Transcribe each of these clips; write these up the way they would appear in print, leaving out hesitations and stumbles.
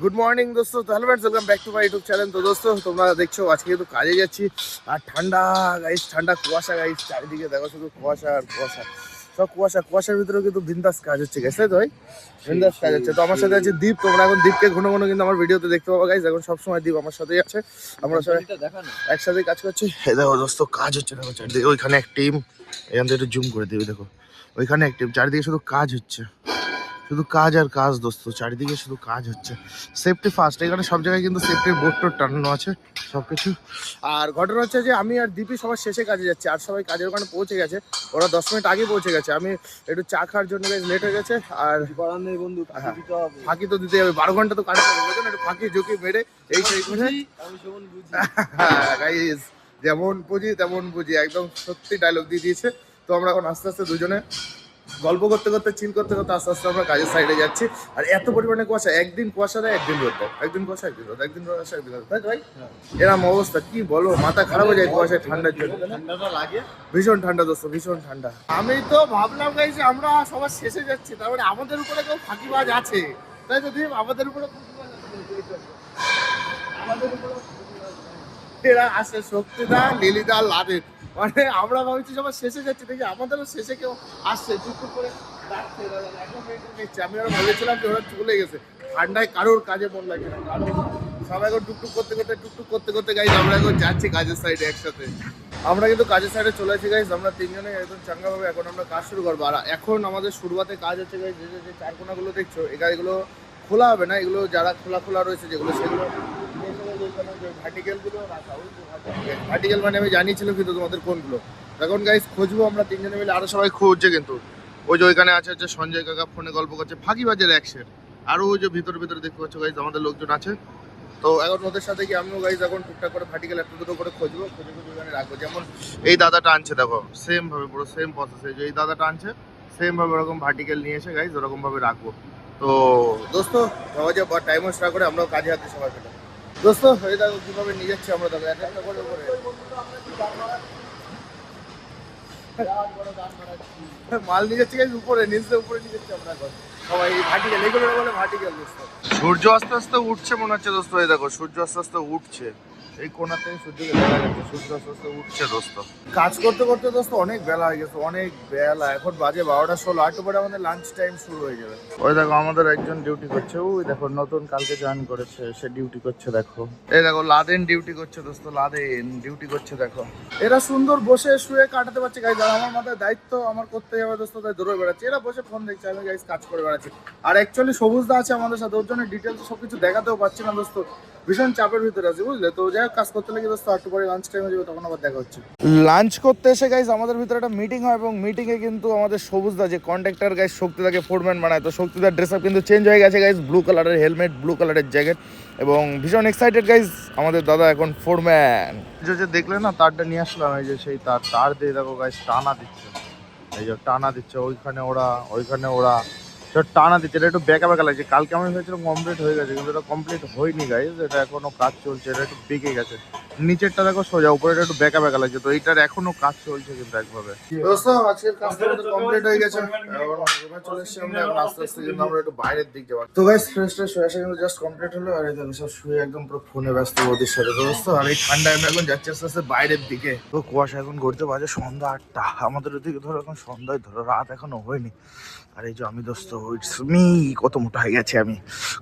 Good morning দোস্ত, তো hello friends, welcome back to my YouTube channel. তো দোস্ত, তোমরা দেখছো আজকে কিন্তু কাজে যাচ্ছি আর ঠান্ডা গাইস, ঠান্ডা কুয়াশা গাইস, চারিদিকে দেখো শুধু কুয়াশা আর কুয়াশা, সব কুয়াশা। কুয়াশার ভিতরে কিন্তু বিন্দাস কাজ হচ্ছে গাইস, তাই তো ভাই? বিন্দাস কাজ হচ্ছে। তো আমার সাথে আছে দীপ। তোমরা এখন দীপকে ঘন ঘন কিন্তু আমার ভিডিওতে দেখতে পাবো গাইস। এখন সবসময় দীপ আমার সাথেই আছে, আমরা সবাই একসাথে কাজ করছি। এই দেখো দোস্ত, কাজ হচ্ছে, দেখো চারিদিকে। ওইখানে এক টিম, এখান থেকে একটু জুম করে দিবি, দেখো ওইখানে এক টিম, চারিদিকে শুধু কাজ হচ্ছে, শুধু কাজ আর কাজ দোস্ত, চারিদিকে শুধু কাজ হচ্ছে। সেফটি ফার্স্ট, এখানে সব জায়গায় কিন্তু সেফটির বোর্ড টোড টানানো আছে সবকিছু। আর ঘটনা হচ্ছে যে আমি আর দীপি সবার শেষে কাজে যাচ্ছি, আর সবাই কাজের ওখানে পৌঁছে গেছে। ওরা 10 মিনিট আগে পৌঁছে গেছে। আমি একটু চা খাওয়ার জন্য লেট হয়ে গেছে। আর বন্ধু ফাঁকি তো দিতে হবে, 12 ঘন্টা তো কাটাতে হবে, বুঝলেন? একটু ফাঁকি ঝুঁকি মেরে এই সেই করে গাইস, যেমন বুঝি তেমন বুঝি, একদম সত্যি ডায়লগ দিয়ে দিয়েছে। তো আমরা এখন আস্তে আস্তে দুজনে গল্প করতে করতে, চিল করতে করতে আস্তে আস্তে আমরা কাজের সাইডে যাচ্ছি। আর এত পরিমাণে কুয়াশা, একদিন কুয়াশা দেয়, একদিন রোদ দেয়, একদিন কুয়াশা একদিন রোদ, একদিন কুয়াশা একদিন রোদ, তাই তো ভাই? এরকম অবস্থা, কি বলো, মাথা খারাপ হয়ে যায় কুয়াশায়, ঠান্ডার জন্য। ঠান্ডাটা লাগে, ভীষণ ঠান্ডা দোস্ত, ভীষণ ঠান্ডা। আমি তো ভাবলাম গাই যে আমরা সবার শেষে যাচ্ছি, তার মানে আমাদের উপরে কেউ ফাঁকিবাজ আছে, তাই তো দীপ? আমাদের উপরে ফাঁকিবাজ আছে, আমাদের উপরে এরা আসে শক্তিদা, লিলিদা, লাদেন। মানে আমরা ভাবছি সবার শেষে যাচ্ছি, দেখি আমাদেরও শেষে কেউ আসছে, টুকটুক করে ডাকছে, এখন মেয়েটা নিচ্ছে। আমি আরো ভেবেছিলাম যে ওরা চলে গেছে, ঠান্ডায় কারোর কাজে মন লাগে না, কারোর। সবাই এখন টুকটুক করতে করতে গাইজ আমরা এখন যাচ্ছি কাজের সাইডে একসাথে। আমরা কিন্তু কাজের সাইডে চলে আসি গাইজ, আমরা তিনজনে একদম চাঙ্গাভাবে এখন আমরা কাজ শুরু করবো। আর এখন আমাদের শুরুয়াতে কাজ হচ্ছে গাইজ, যে চারকোনাগুলো দেখছো, এই গাড়িগুলো খোলা হবে না, এগুলো যারা খোলা খোলা রয়েছে যেগুলো, সেগুলো ভার্টিক্যালগুলো রাখা। ওই ভার্টিক্যাল মানে আমি জানিয়েছিলাম কিন্তু তোমাদের কোনগুলো। এখন গাইজ খুঁজবো আমরা তিনজনে মিলে, আরো সবাই খুঁজছে কিন্তু। ওই যে ওইখানে আছে হচ্ছে সঞ্জয় কাকা, ফোনে গল্প করছে, ফাঁকিবাজের অ্যাকশন। আরো ওই যে ভিতরে ভিতরে দেখতে পাচ্ছ গাইজ, আমাদের লোকজন আছে। তো এখন ওদের সাথে কি আমিও গাইজ এখন টুকটাক করে ভার্টিক্যাল একটা দুটো করে খুঁজবো, খুঁজে ওইখানে রাখবো। যেমন এই দাদাটা আনছে, দেখো সেম ভাবে, পুরো সেম প্রসেস। এই যে এই দাদাটা আনছে, সেম ভাবে ওরকম ভার্টিক্যাল নিয়ে এসে গাইজ ওরকম ভাবে রাখবো। তো দোস্ত, ভাবা যে টাইম ওয়েস্ট না করে আমরাও কাজে হাতে সবাই পেলাম। দোস্ত, এই দেখো কিভাবে নিয়ে যাচ্ছি আমরা, দেখো এক একটা করে উপরে মাল নিয়ে যাচ্ছি গাইজ, উপরে নিচে উপরে নিয়ে যাচ্ছি আমরা এখন সবাই। ভার্টিক্যাল এগুলো বলে ভার্টিক্যাল দোস্ত। সূর্য আস্তে আস্তে উঠছে মনে হচ্ছে দোস্ত, এই দেখো সূর্য আস্তে আস্তে উঠছে, এই কোণা থেকে সূর্যকে দেখা যাচ্ছে, সূর্য আস্তে আস্তে উঠছে দোস্ত। কাজ করতে করতে দোস্ত অনেক বেলা হয়ে গেছে, অনেক বেলা। এখন বাজে 12টা 16, একটু পরে আমাদের লাঞ্চ টাইম শুরু হয়ে যাবে। ওই দেখো আমাদের একজন ডিউটি করছে, ওই দেখো নতুন কালকে জয়েন করেছে, সে ডিউটি করছে দেখো। এই দেখো লাদেন ডিউটি করছে দোস্ত, লাদেন ডিউটি করছে দেখো। এরা সুন্দর বসে শুয়ে কাটাতে পারছে গাইজ, আর আমার মাথায় দায়িত্ব আমার করতে যাবে দোস্ত, তাই দৌড়ে বেড়াচ্ছে। এরা বসে ফোন দেখছে, আমি গাইজ কাজ করে বেড়াচ্ছি। আর অ্যাকচুয়ালি সবুজদা আছে আমাদের সাথে, ওর জন্য ডিটেলস সবকিছু দেখাতেও পাচ্ছি না দোস্ত, ভীষণ চাপের ভিতরে আছে, বুঝলে? তো যাই হোক, কাজ করতে লাগে দোস্ত, একটু পরে লাঞ্চ টাইমে যাবে, তখন আবার দেখা হচ্ছে। লাঞ্চ করতে এসে গাইজ আমাদের ভিতরে একটা মিটিং হয়, এবং মিটিংয়ে কিন্তু আমাদের সবুজদা যে কন্ট্রাক্টর গাইজ, শক্তিদাকে ফোরম্যান বানায়। তো শক্তিদার ড্রেস আপ কিন্তু চেঞ্জ হয়ে গেছে গাইজ, ব্লু কালারের হেলমেট, ব্লু কালারের জ্যাকেট, এবং ভীষণ এক্সাইটেড গাইজ, আমাদের দাদা এখন ফোরম্যান। যে দেখলে না তারটা নিয়ে আসলাম, এই যে সেই তার দিয়ে দেখো গাইজ টানা দিচ্ছে, এই যে টানা দিচ্ছে, ওইখানে ওরা ওইখানে ওরা টানা দিচ্ছে। এটা একটু বেঁকা বেঁকা লাগছে। কালকে আমি ভেবেছিলাম কমপ্লিট হয়ে গেছে, কিন্তু এটা কমপ্লিট হয়নি গাইজ, এটা এখনো কাজ চলছে। এটা একটু বেঁকে গেছে, নিচেরটা দেখো সোজা, উপরেটা একটু বেঁকা বেঁকা লাগছে। তো এইটার এখনো কাজ চলছে কিন্তু একভাবে। দোস্ত, আজকের কাজটা কমপ্লিট হয়ে গেছে, এখন রুমে চলে এসেছি আমরা। এখন আস্তে আস্তে কিন্তু আমরা একটু বাইরের দিক যাবো। তো গাইজ ফ্রেশ ট্রেশ হয়ে আসা কিন্তু জাস্ট কমপ্লিট হলো, আর এই দেখো সব শুয়ে একদম পুরো ফোনে ব্যস্ত ওদের সাথে। দোস্ত, আর এই ঠান্ডায় আমরা এখন যাচ্ছি আস্তে আস্তে বাইরের দিকে। তো কুয়াশা এখন ঘুরতে বাজে সন্ধ্যা 8টা, আমাদের ওদিকে ধরো এখন সন্ধ্যায়, ধরো রাত এখনো হয়নি। আর এই যে আমি দোস্ত, কত মোটা হয়ে গেছে আমি,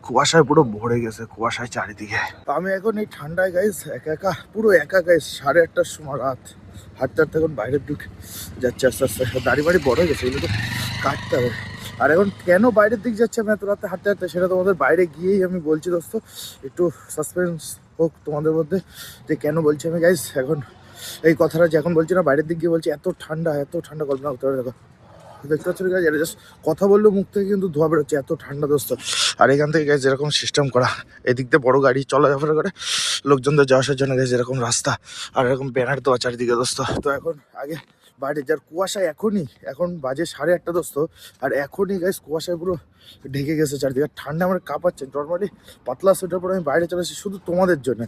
কুয়াশায় পুরো ভরে গেছে, কুয়াশায় চারিদিকে। তো আমি এখন এই ঠান্ডায় গাইস একা একা, পুরো একা গাইস, 8:30টার সময় রাত, হাঁটতে হাঁটতে এখন বাইরের দিকে যাচ্ছে আস্তে আস্তে। দাড়ি বাড়ি বড় হয়ে গেছে, এগুলো তো কাটতে হবে। আর এখন কেন বাইরের দিক যাচ্ছে আমি এত রাতে হাঁটতে হাঁটতে, সেটা তোমাদের বাইরে গিয়েই আমি বলছি দোস্ত, একটু সাসপেন্স হোক তোমাদের মধ্যে যে কেন বলছি আমি গাইস এখন এই কথাটা। যে এখন বলছি না, বাইরের দিক গিয়ে বলছি, এত ঠান্ডা কল্পনা করতে পারে। দেখো দেখতে পাচ্ছ গাইজ, এটা জাস্ট কথা বললেও মুখ থেকে কিন্তু ধোয়া বেরোচ্ছে, এত ঠান্ডা দোস্ত। আর এখান থেকে গাইজ যেরকম সিস্টেম করা, এদিক দিয়ে বড় গাড়ি চলাফেরা করে লোকজনদের যাওয়া আসার জন্য গাইজ এরকম রাস্তা, আর এরকম ব্যানার দেওয়া চারিদিকে দোস্ত। তো এখন আগে বাইরে যার কুয়াশা, এখন বাজে 8:30 দোস্ত, আর এখনই গাইজ কুয়াশায় পুরো ঢেকে গেছে চারিদিকে। ঠান্ডা আমার কাঁপাচ্ছে, নর্মালি পাতলা সোয়েটার পরে আমি বাইরে চলে এসেছি শুধু তোমাদের জন্য,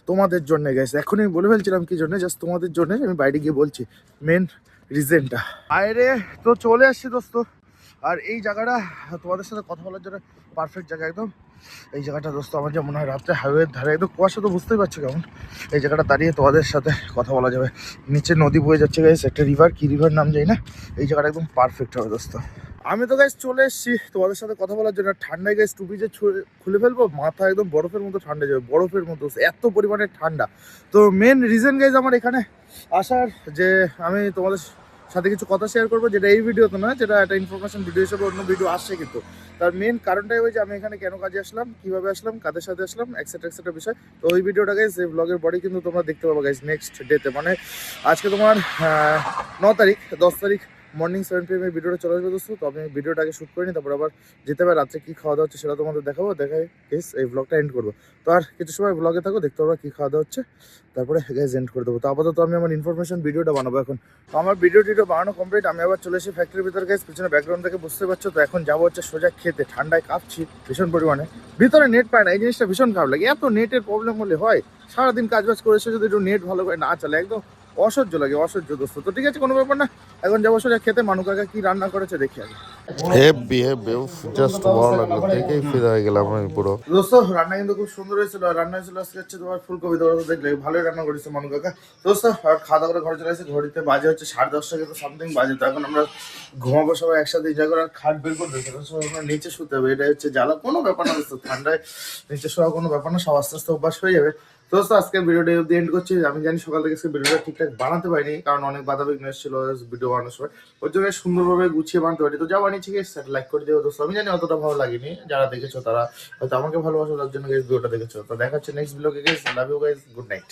তোমাদের জন্য গাইজ। এখনই বলে ফেলছিলাম কি জন্য, জাস্ট তোমাদের জন্য আমি বাইরে গিয়ে বলছি মেন রিজনটা। বাইরে তো চলে আসছি দোস্ত, আর এই জায়গাটা তোমাদের সাথে কথা বলার জন্য পারফেক্ট জায়গা একদম। এই জায়গাটা দোস্ত আমার যা মনে হয় রাত্রে হাইওয়ের ধারে একদম কুয়াশা তো বুঝতেই পারছো কেমন। এই জায়গাটা দাঁড়িয়ে তোমাদের সাথে কথা বলা যাবে। নিচে নদী বয়ে যাচ্ছে গাইস, একটা রিভার, কি রিভার নাম জানি না। এই জায়গাটা একদম পারফেক্ট হবে দোস্ত। আমি তো গাইস চলে এসেছি তোমাদের সাথে কথা বলার জন্য। ঠান্ডায় গাইস টুপি যে খুলে ফেলবো, মাথা একদম বরফের মতো ঠান্ডা যাবে, বরফের মতো এত পরিমাণে ঠান্ডা। তো মেন রিজন গাইস আমার এখানে আসার, যে আমি তোমাদের সাথে কিছু কথা শেয়ার করবো, যেটা এই ভিডিওতে নয়, যেটা একটা ইনফরমেশন ভিডিও হিসেবে অন্য ভিডিও আসছে। কিন্তু তার মেন কারণটাই ওই যে আমি এখানে কেন কাজে আসলাম, কিভাবে আসলাম, কাদের সাথে আসলাম, এক্সেট্রা বিষয়। তো ওই ভিডিওটা গাইস, এই ব্লগের বডি কিন্তু তোমরা দেখতে পাবো গাইস নেক্সট ডেতে। মানে আজকে তোমার 9 তারিখ, 10 তারিখ মর্নিং 7 PM এই ভিডিওটা চলে আসবে দোস্ত। তো আমি ভিডিওটাকে শ্যুট করিনি, তারপর আবার যেতে হবে। রাত্রে কী খাওয়া দাওয়া হচ্ছে সেটা তোমাদের দেখাবো, দেখাই গাইস এই ব্লগটা এন্ড করবো। তো আর কিছু সময় ব্লগে থাকো, দেখতে পাবো কী খাওয়া দাওয়া হচ্ছে, তারপরে গাইস এন্ড করে দেবো। তো আপাতত আমি আমার ইনফরমেশন ভিডিওটা বানাবো এখন। তো আমার ভিডিও বানানো কমপ্লিট। আমি আবার চলে এসেছি ফ্যাক্টরির ভিতরে গাইস, পিছনে ব্যাকগ্রাউন্ড থেকে বুঝতে পারছো। তো এখন যাবো হচ্ছে সোজা খেতে, ঠান্ডায় কাঁপছি ভীষণ পরিমাণে। ভিতরে নেট পায় না, এই জিনিসটা ভীষণ খারাপ লাগে। এত নেটের প্রবলেম হলে হয়, সারাদিন কাজবাজ করে এসে যদি একটু নেট ভালো করে না চলে, একদম অসহ্য লাগে, অসহ্য দোস্ত। তো ঠিক আছে, কোনো ব্যাপার না, এখন যাবো সোজা খেতে। মানু কাকা কি রান্না করেছে দেখি আগে। হেভি হেভি জাস্ট ভালো লাগলো দেখেই ফিদা হয়ে গেলাম আমি পুরো। দোস্ত রান্না কিন্তু খুব সুন্দর হয়েছিল। আর রান্না হয়েছিল আজকে হচ্ছে তোমার ফুলকপি। তোমরা দেখলে ভালোই রান্না করেছে মানু কাকা। দোস্ত আর খাওয়া দাওয়া করে ঘরে চলে এসেছে। ঘড়িতে বাজে হচ্ছে 10:30 কিন্তু সামথিং বাজে। তো এখন আমরা ঘুমাবো সবাই একসাথে, এনজয় করে। আর খাট বের করে দিয়েছে সবাই, আমরা নিচে শুতে হবে। এটা হচ্ছে জ্বালা, কোনো ব্যাপার না দোস্ত, ঠান্ডায় নিচে শোয়া কোনো ব্যাপার না, সব আস্তে আস্তে অভ্যাস হয়ে যাবে। দোস্ত আজকে ভিডিওটা অব্দি এন্ড করছি। আমি জানি সকাল থেকে ভিডিওটা ঠিকঠাক বানাতে পারিনি, কারণ অনেক বাধা বিঘ্ন এসেছিল ভিডিও বানানোর সময়। ওর জন্য সুন্দরভাবে গুছিয়ে বানাতে পারি। তো যা বানিয়েছি সেটা লাইক করে দিও দোস্ত। আমি জানি অতটা ভালো লাগেনি, যারা দেখেছো তারা হয়তো আমাকে ভালোবাসো, তার জন্য ভিডিওটা দেখেছো। তো দেখা হচ্ছে নেক্সট ব্লগে guys. Love you guys, good night.